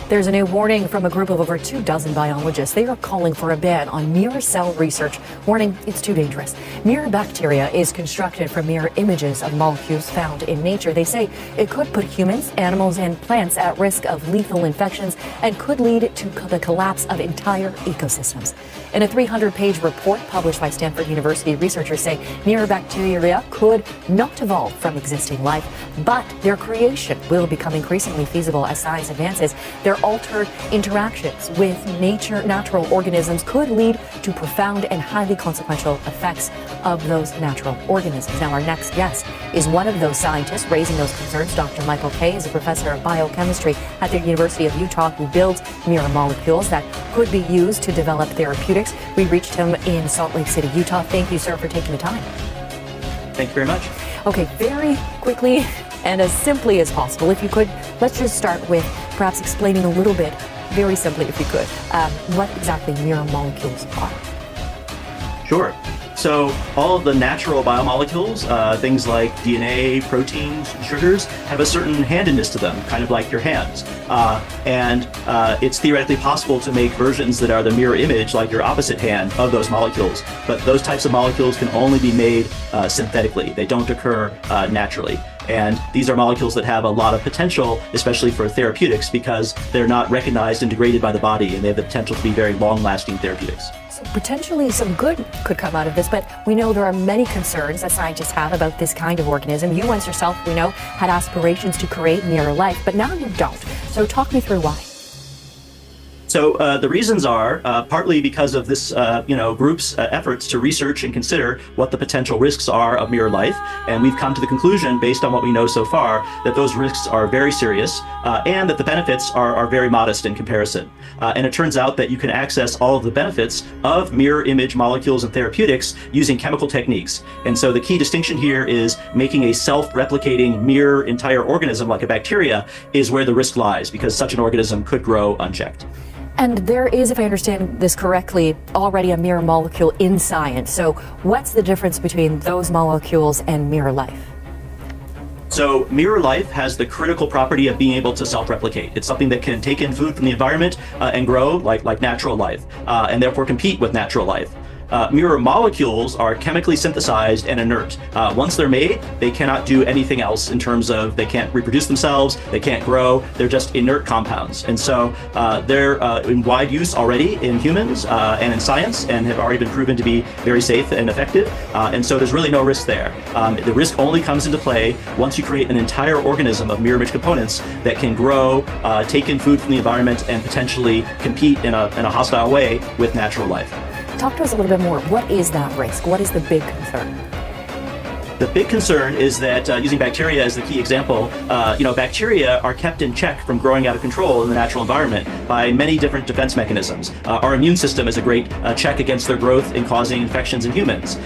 There's a new warning from a group of over 24 biologists. They are calling for a ban on mirror cell research, warning it's too dangerous. Mirror bacteria is constructed from mirror images of molecules found in nature. They say it could put humans, animals, and plants at risk of lethal infections and could lead to the collapse of entire ecosystems. In a 300-page report published by Stanford University, researchers say mirror bacteria could not evolve from existing life, but their creation will become increasingly feasible as science advances. Their altered interactions with natural organisms could lead to profound and highly consequential effects of those natural organisms. Now, our next guest is one of those scientists raising those concerns. Dr. Michael Kay is a professor of biochemistry at the University of Utah who builds mirror molecules that could be used to develop therapeutics. We reached him in Salt Lake City, Utah. Thank you, sir, for taking the time. Thank you very much. Okay, very quickly and as simply as possible, if you could, let's just start with perhaps explaining a little bit, very simply if you could, what exactly mirror molecules are. Sure. So all of the natural biomolecules, things like DNA, proteins, sugars, have a certain handedness to them, kind of like your hands. It's theoretically possible to make versions that are the mirror image, like your opposite hand, of those molecules. But those types of molecules can only be made synthetically. They don't occur naturally. And these are molecules that have a lot of potential, especially for therapeutics, because they're not recognized and degraded by the body, and they have the potential to be very long-lasting therapeutics. So potentially some good could come out of this, but we know there are many concerns that scientists have about this kind of organism. You once yourself, we know, had aspirations to create mirror life, but now you don't. So talk me through why. So the reasons are partly because of this, group's efforts to research and consider what the potential risks are of mirror life. And we've come to the conclusion, based on what we know so far, that those risks are very serious and that the benefits are very modest in comparison. And it turns out that you can access all of the benefits of mirror image molecules and therapeutics using chemical techniques. And so the key distinction here is making a self-replicating mirror entire organism like a bacteria is where the risk lies, because such an organism could grow unchecked. And there is, if I understand this correctly, already a mirror molecule in science. So what's the difference between those molecules and mirror life? So mirror life has the critical property of being able to self-replicate. It's something that can take in food from the environment and grow like natural life, and therefore compete with natural life. Mirror molecules are chemically synthesized and inert. Once they're made, they cannot do anything else in terms of they can't reproduce themselves, they can't grow, they're just inert compounds. And so they're in wide use already in humans and in science, and have already been proven to be very safe and effective. And so there's really no risk there. The risk only comes into play once you create an entire organism of mirror image components that can grow, take in food from the environment, and potentially compete in a hostile way with natural life. Talk to us a little bit more. What is that risk? What is the big concern? The big concern is that using bacteria as the key example, bacteria are kept in check from growing out of control in the natural environment by many different defense mechanisms. Our immune system is a great check against their growth in causing infections in humans.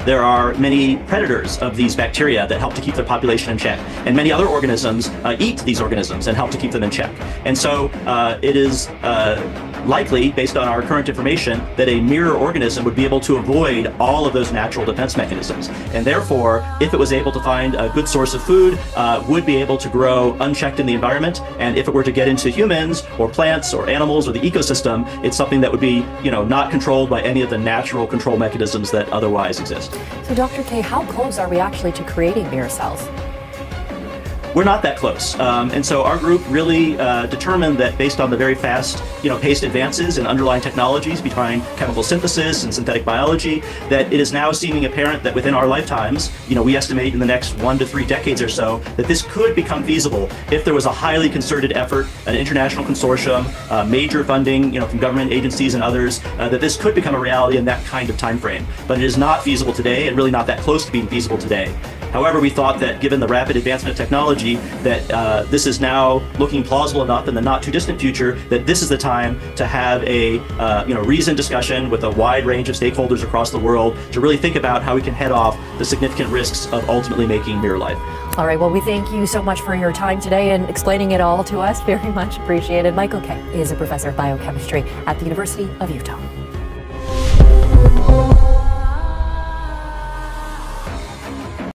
There are many predators of these bacteria that help to keep their population in check, and many other organisms eat these organisms and help to keep them in check. And so it is likely, based on our current information, that a mirror organism would be able to avoid all of those natural defense mechanisms, and therefore, if it was able to find a good source of food, would be able to grow unchecked in the environment. And if it were to get into humans or plants or animals or the ecosystem, it's something that would be, not controlled by any of the natural control mechanisms that otherwise exist. So Dr. Kay, how close are we actually to creating mirror cells? We're not that close. And so our group really determined that based on the very fast, paced advances in underlying technologies behind chemical synthesis and synthetic biology, that it is now seeming apparent that within our lifetimes, we estimate in the next 1 to 3 decades or so, that this could become feasible if there was a highly concerted effort, an international consortium, major funding, from government agencies and others, that this could become a reality in that kind of time frame. But it is not feasible today, and really not that close to being feasible today. However, we thought that given the rapid advancement of technology, that this is now looking plausible enough in the not too distant future that this is the time to have a reasoned discussion with a wide range of stakeholders across the world to really think about how we can head off the significant risks of ultimately making mirror life. All right, well, we thank you so much for your time today and explaining it all to us. Very much appreciated. Michael Kay is a professor of biochemistry at the University of Utah.